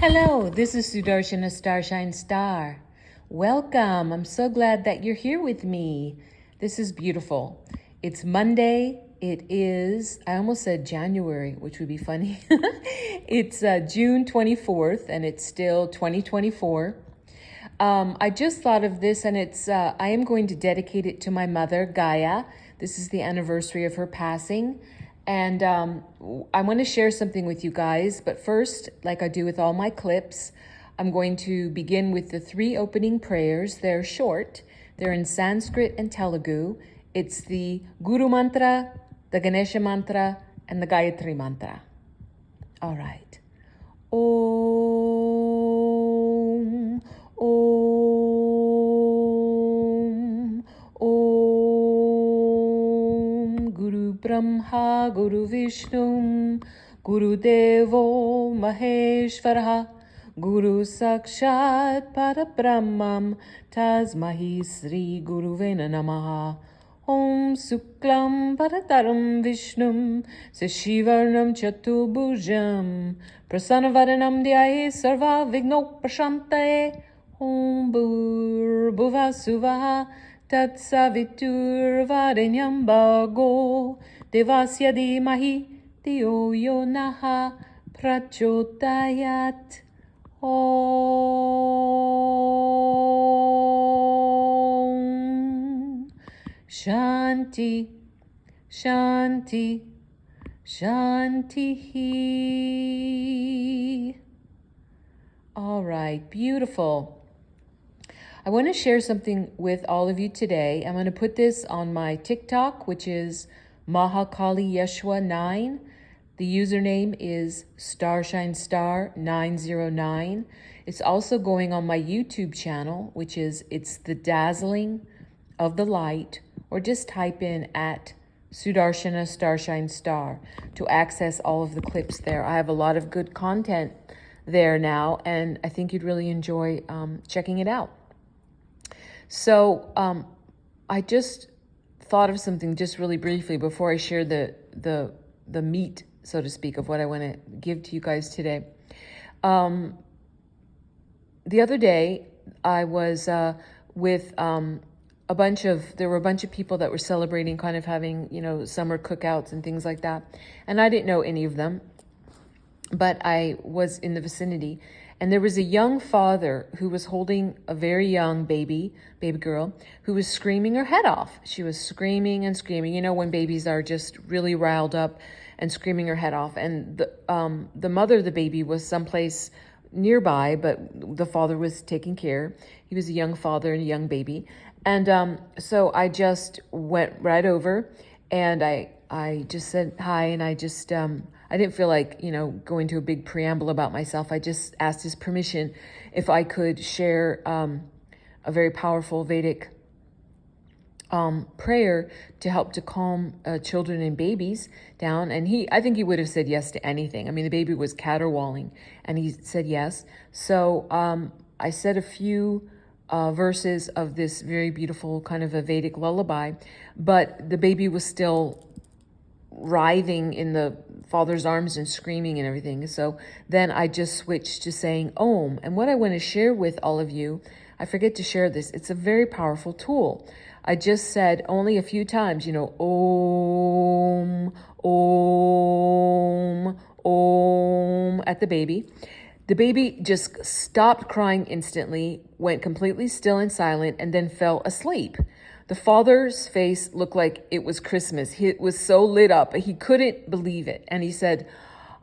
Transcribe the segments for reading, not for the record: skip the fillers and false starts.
Hello, this is Sudarshana Starshine Star. Welcome. I'm so glad that you're here with me. This is beautiful. It's Monday. It is, I almost said January, which would be funny. It's June 24th, and it's still 2024. I just thought of this, and I am going to dedicate it to my mother, Gaia. This is the anniversary of her passing. And I want to share something with you guys. But first, like I do with all my clips, I'm going to begin with the 3 opening prayers. They're short. They're in Sanskrit and Telugu. It's the Guru Mantra, the Ganesha Mantra, and the Gayatri Mantra. All right. Om, Om, Om. Guru Brahma, Guru Vishnu, Guru Devo Maheshwara, Guru Sakshat Parabrahmam, Tasmahi Sri Guruvena Namaha. Om Suklam Parataram Vishnum Sashivarnam Chatubhujam Prasanavaranam Dhyaye Sarva Vigno Prashantaye. Om Bhur Suvaha Tat Savitur Varenyam Bhago Devasya Dhimahi Dhiyo Yo Naha Prachodayat. Om Shanti, Shanti, Shanti. All right, beautiful. I want to share something with all of you today. I'm going to put this on my TikTok, which is Mahakali Yeshua 9. The username is StarshineStar909. It's also going on my YouTube channel, which is It's the Dazzling of the Light, or just type in at Sudarshana Starshine Star to access all of the clips there. I have a lot of good content there now, and I think you'd really enjoy checking it out. So I just thought of something just really briefly before I share the meat, so to speak, of what I want to give to you guys today. The other day, I was with there were a bunch of people that were celebrating, kind of having, summer cookouts and things like that. And I didn't know any of them, but I was in the vicinity. And there was a young father who was holding a very young baby girl, who was screaming her head off. She was screaming and screaming, when babies are just really riled up and screaming her head off. And the mother of the baby was someplace nearby, but the father was taking care. He was a young father and a young baby. And so I just went right over, and I just said hi, and I just, I didn't feel like, going to a big preamble about myself. I just asked his permission if I could share a very powerful Vedic prayer to help to calm children and babies down. And I think he would have said yes to anything. I mean, the baby was caterwauling, and he said yes. So I said a few verses of this very beautiful kind of a Vedic lullaby, but the baby was still writhing in the father's arms and screaming and everything. So then I just switched to saying Om. And what I want to share with all of you, I forget to share this, it's a very powerful tool. I just said only a few times, Om, Om, Om at the baby. The baby just stopped crying instantly, went completely still and silent, and then fell asleep. The father's face looked like it was Christmas. He was so lit up, he couldn't believe it. And he said,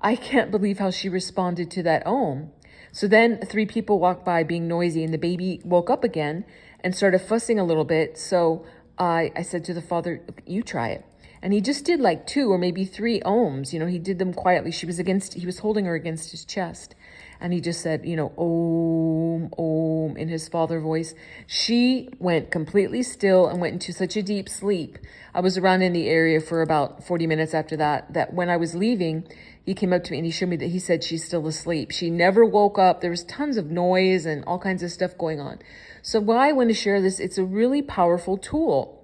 I can't believe how she responded to that Om. So then 3 people walked by being noisy, and the baby woke up again and started fussing a little bit. So I said to the father, you try it. And he just did like 2 or maybe 3 Oms. He did them quietly. He was holding her against his chest. And he just said, Om, Om, in his father voice. She went completely still and went into such a deep sleep. I was around in the area for about 40 minutes after that when I was leaving, he came up to me and he showed me that he said she's still asleep. She never woke up. There was tons of noise and all kinds of stuff going on. So why I want to share this, it's a really powerful tool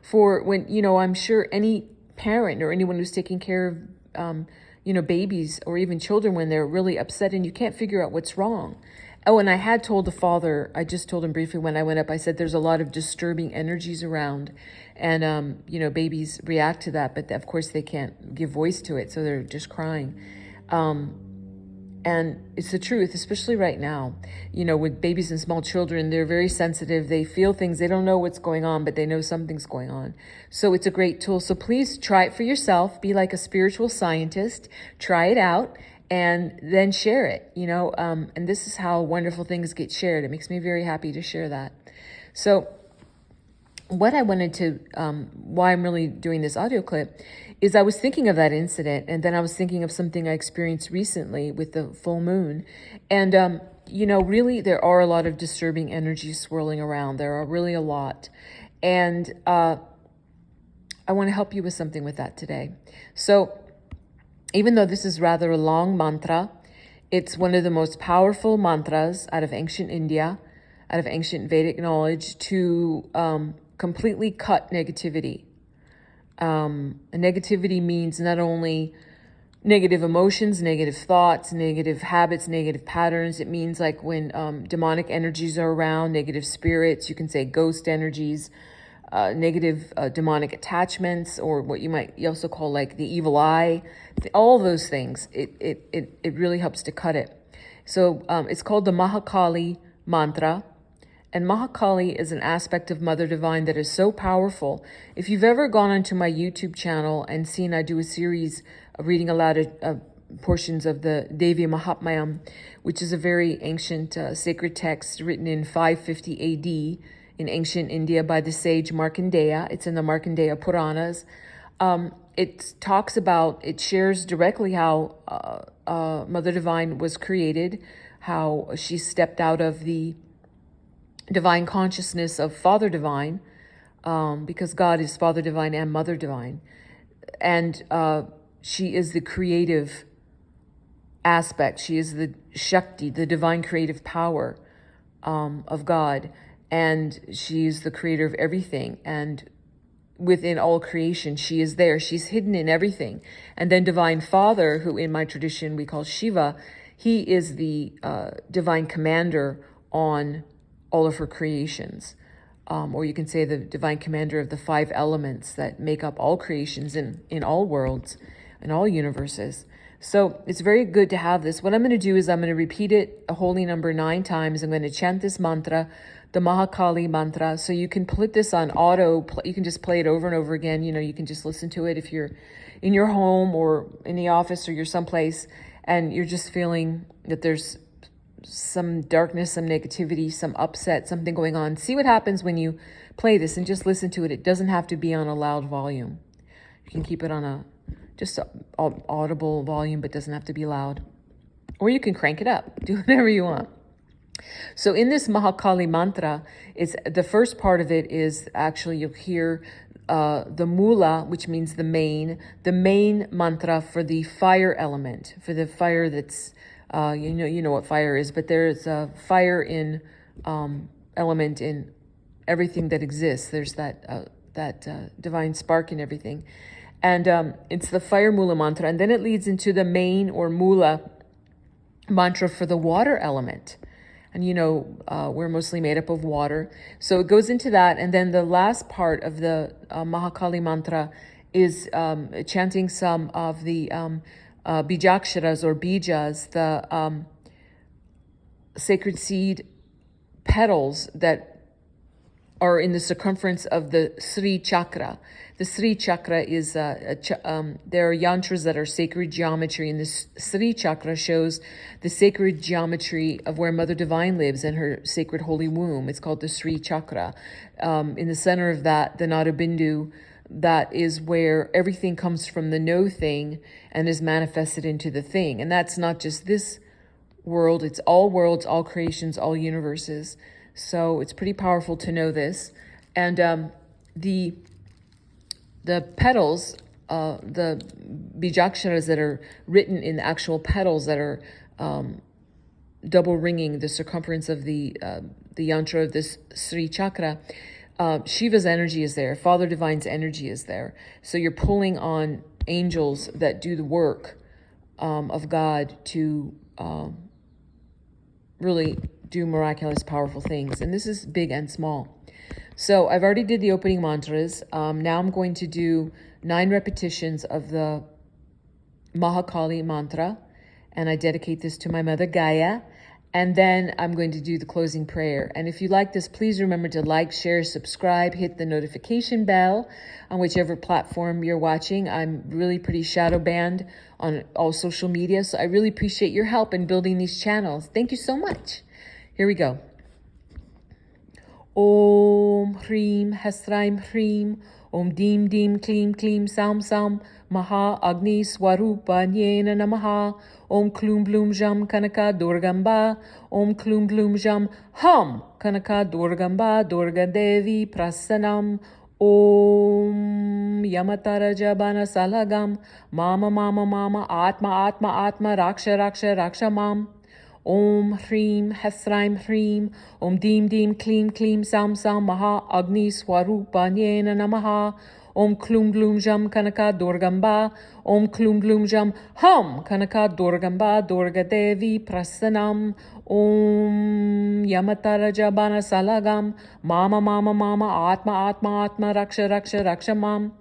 for when, I'm sure any parent or anyone who's taking care of babies or even children when they're really upset and you can't figure out what's wrong. Oh, and I had told the father, I just told him briefly when I went up, I said, there's a lot of disturbing energies around. And, babies react to that, but of course they can't give voice to it. So they're just crying. And it's the truth, especially right now, with babies and small children, they're very sensitive. They feel things. They don't know what's going on, but they know something's going on. So it's a great tool. So please try it for yourself. Be like a spiritual scientist. Try it out and then share it, and this is how wonderful things get shared. It makes me very happy to share that. So what I wanted to, why I'm really doing this audio clip is I was thinking of that incident, and then I was thinking of something I experienced recently with the full moon. And, really there are a lot of disturbing energies swirling around. There are really a lot. And I want to help you with something with that today. So even though this is rather a long mantra, it's one of the most powerful mantras out of ancient India, out of ancient Vedic knowledge to completely cut negativity. Negativity means not only negative emotions, negative thoughts, negative habits, negative patterns. It means like when demonic energies are around, negative spirits, you can say ghost energies, negative demonic attachments, or what you also call like the evil eye, all those things. It really helps to cut it. So it's called the Mahakali mantra. And Mahakali is an aspect of Mother Divine that is so powerful. If you've ever gone onto my YouTube channel and seen I do a series of reading aloud portions of the Devi Mahatmyam, which is a very ancient sacred text written in 550 AD in ancient India by the sage Markandeya. It's in the Markandeya Puranas. It shares directly how Mother Divine was created, how she stepped out of the divine consciousness of Father Divine, because God is Father Divine and Mother Divine. And she is the creative aspect. She is the Shakti, the divine creative power of God. And she is the creator of everything. And within all creation, she is there. She's hidden in everything. And then Divine Father, who in my tradition we call Shiva, he is the divine commander on all of her creations. Or you can say the divine commander of the 5 elements that make up all creations in all worlds, in all universes. So it's very good to have this. What I'm going to do is I'm going to repeat it a holy number 9 times. I'm going to chant this mantra, the Mahakali mantra. So you can put this on auto. You can just play it over and over again. You can just listen to it if you're in your home or in the office or you're someplace and you're just feeling that there's some darkness, some negativity, some upset, something going on. See what happens when you play this and just listen to it. It doesn't have to be on a loud volume. You can keep it on just a audible volume, but doesn't have to be loud. Or you can crank it up. Do whatever you want. So in this Mahakali mantra, the first part of it is actually you'll hear the mula, which means the main mantra for the fire element, for the fire that's you know what fire is, but there's a fire in element in everything that exists. There's that divine spark in everything. And it's the fire mula mantra. And then it leads into the main or mula mantra for the water element. And we're mostly made up of water. So it goes into that. And then the last part of the Mahakali mantra is chanting some of the bijaksharas or bijas, the sacred seed petals that are in the circumference of the Sri Chakra. The Sri Chakra is, there are yantras that are sacred geometry, and this Sri Chakra shows the sacred geometry of where Mother Divine lives in her sacred holy womb. It's called the Sri Chakra. In the center of that, the Nada Bindu, that is where everything comes from the no thing and is manifested into the thing. And that's not just this world, it's all worlds, all creations, all universes. So it's pretty powerful to know this. And the petals, the bijaksharas that are written in the actual petals that are double ringing the circumference of the yantra of this Sri Chakra, Shiva's energy is there. Father Divine's energy is there. So you're pulling on angels that do the work of God to really do miraculous, powerful things. And this is big and small. So I've already did the opening mantras. Now I'm going to do 9 repetitions of the Mahakali mantra, and I dedicate this to my mother Gaia. And then I'm going to do the closing prayer. And if you like this, please remember to like, share, subscribe, hit the notification bell on whichever platform you're watching. I'm really pretty shadow banned on all social media, so I really appreciate your help in building these channels. Thank you so much. Here we go. Om Hreem Hasraim Hreem Om Dim Dim Klim Klim Sam Sam Maha Agni Swarupa Nyena Namaha Om Klum Blum Jam Kanaka Durgamba Om Klum Blum Jam Ham Kanaka Durgamba Durga Devi Prasanam Om Yamatara Jabana Salagam Mama Mama Mama Atma Atma Atma Raksha Raksha Raksha Mam Om Hreem Hasraim Hreem Om Dim Dim Klim Klim Sam Sam Maha Agni Swarupa Nyena Namaha Om Klum Glum Jam Kanaka Durgamba Om Klum Glum Jam Ham Kanaka Durgamba Durga Devi Prasanam Om Yamatara Jabana Salagam Mama Mama Mama Atma Atma Atma Raksha Raksha Raksha Mam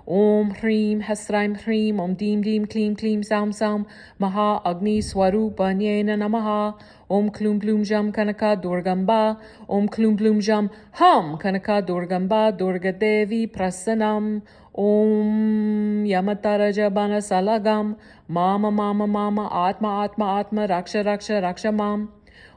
Om Hreem Hasraim Hreem Om Dim Dim Klim Klim Sam Sam Maha Agni Swarupa Nyena Namaha Om Klum Blum Jam Kanaka Durgamba Om Klum Blum Jam Ham Kanaka Durgamba Durga Devi Prasanam Om Yamatara Jabana Salagam Mama Mama Mama Atma Atma Atma Raksha Raksha Raksha Mam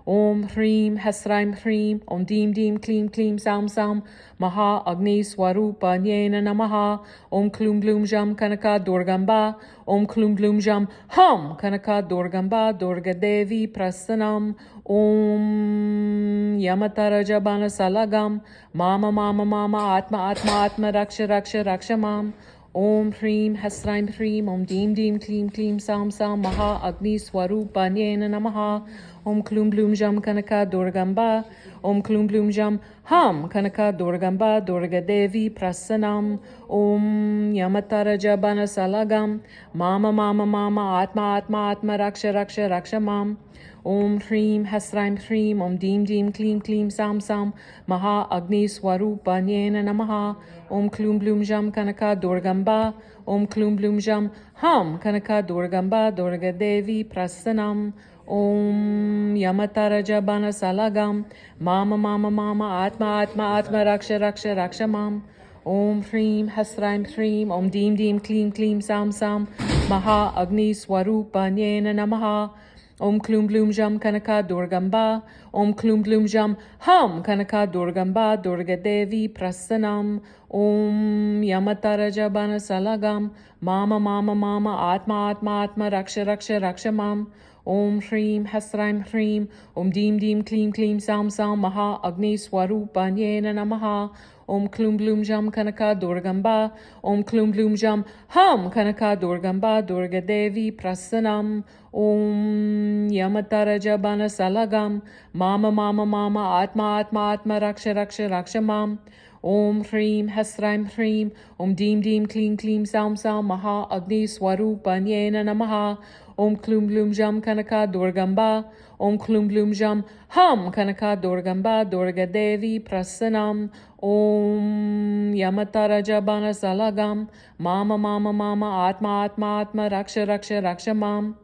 Om Hreem Hasraim Hreem Om Dim Dim Klim Klim Sam Sam Maha Agni Swarupa Nyena Namaha Om Klum Blum Jam Kanaka Durgamba Om Klum Blum Jam Ham Kanaka Durgamba Durga Devi Prasanam Om Yamatara Jabana Salagam Mama Mama Mama Atma Atma Atma Raksha Raksha Raksha Mam Om Hreem Hasraim Hreem Om Dim Dim Klim Klim Sam Sam Maha Agni Swarupa Nyena Namaha Om Klum Blum Jam Kanaka Durgamba Om Klum Blum Jam Ham Kanaka Durgamba Durga Devi Prasanam Om Yamatara Jabana Salagam Mama Mama Mama Atma Atma Atma Raksha Raksha Raksha Mam Om Hreem Hasraim Hreem Om Dim Dim Klim Klim Sam Sam Maha Agni Swarupa Nyena Namaha Om Klum Blum Jam Kanaka Durgamba Om Klum Blum Jam Ham Kanaka Durgamba Durga Devi Prasanam Om Yamatara Jabana Salagam Mama Mama Mama Atma Atma Atma Raksha Raksha Raksha Mam Om Hreem Hasraim Hreem Om Dim Dim Klim Klim Sam Sam Maha Agni Swarupa Nyena Namaha Om Klum Blum Jam Kanaka Durgamba Om Klum Blum Jam Ham Kanaka Durgamba Durga Devi Prasanam Om Yamatara Jabana Salagam Mama Mama Mama Atma Atma Atma Raksha Raksha Raksha Mam Om Hreem Hasraim Hreem Om Dim Dim Klim Klim Sam Sam Maha Agni Swarupa Nyena Namaha Om Klum Blum Jam Kanaka Durgamba Om Klum Blum Jam Ham Kanaka Durgamba Durga Devi Prasanam Om Yamatara Jabana Salagam Mama Mama Mama Atma Atma Atma Raksha Raksha Raksha Mam Om Hreem Hasraim Hreem Om Dim Dim Klim Klim Sam Sam Maha Agni Swarupa Nyena Namaha Om Klum Blum Jam Kanaka Durgamba Om Klum Blum Jam Ham Kanaka Durgamba Durga Devi Prasanam Om Yamatara Jabana Salagam Mama Mama Mama Atma Atma Atma Raksha Raksha Raksha Mam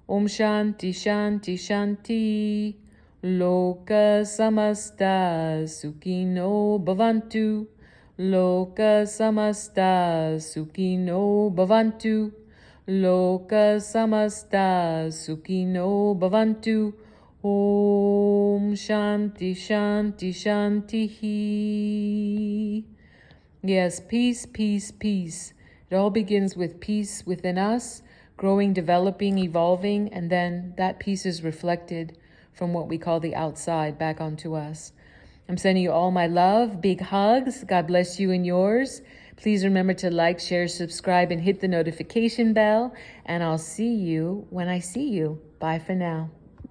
Om Shanti Shanti Shanti Loka Samasta Sukhino Bhavantu Loka Samasta Sukhino Bhavantu Loka Samasta Sukhino Bhavantu Om Shanti Shanti Shanti. Yes, peace, peace, peace. It all begins with peace within us, growing, developing, evolving, and then that peace is reflected from what we call the outside back onto us. I'm sending you all my love, big hugs. God bless you and yours. Please remember to like, share, subscribe, and hit the notification bell. And I'll see you when I see you. Bye for now.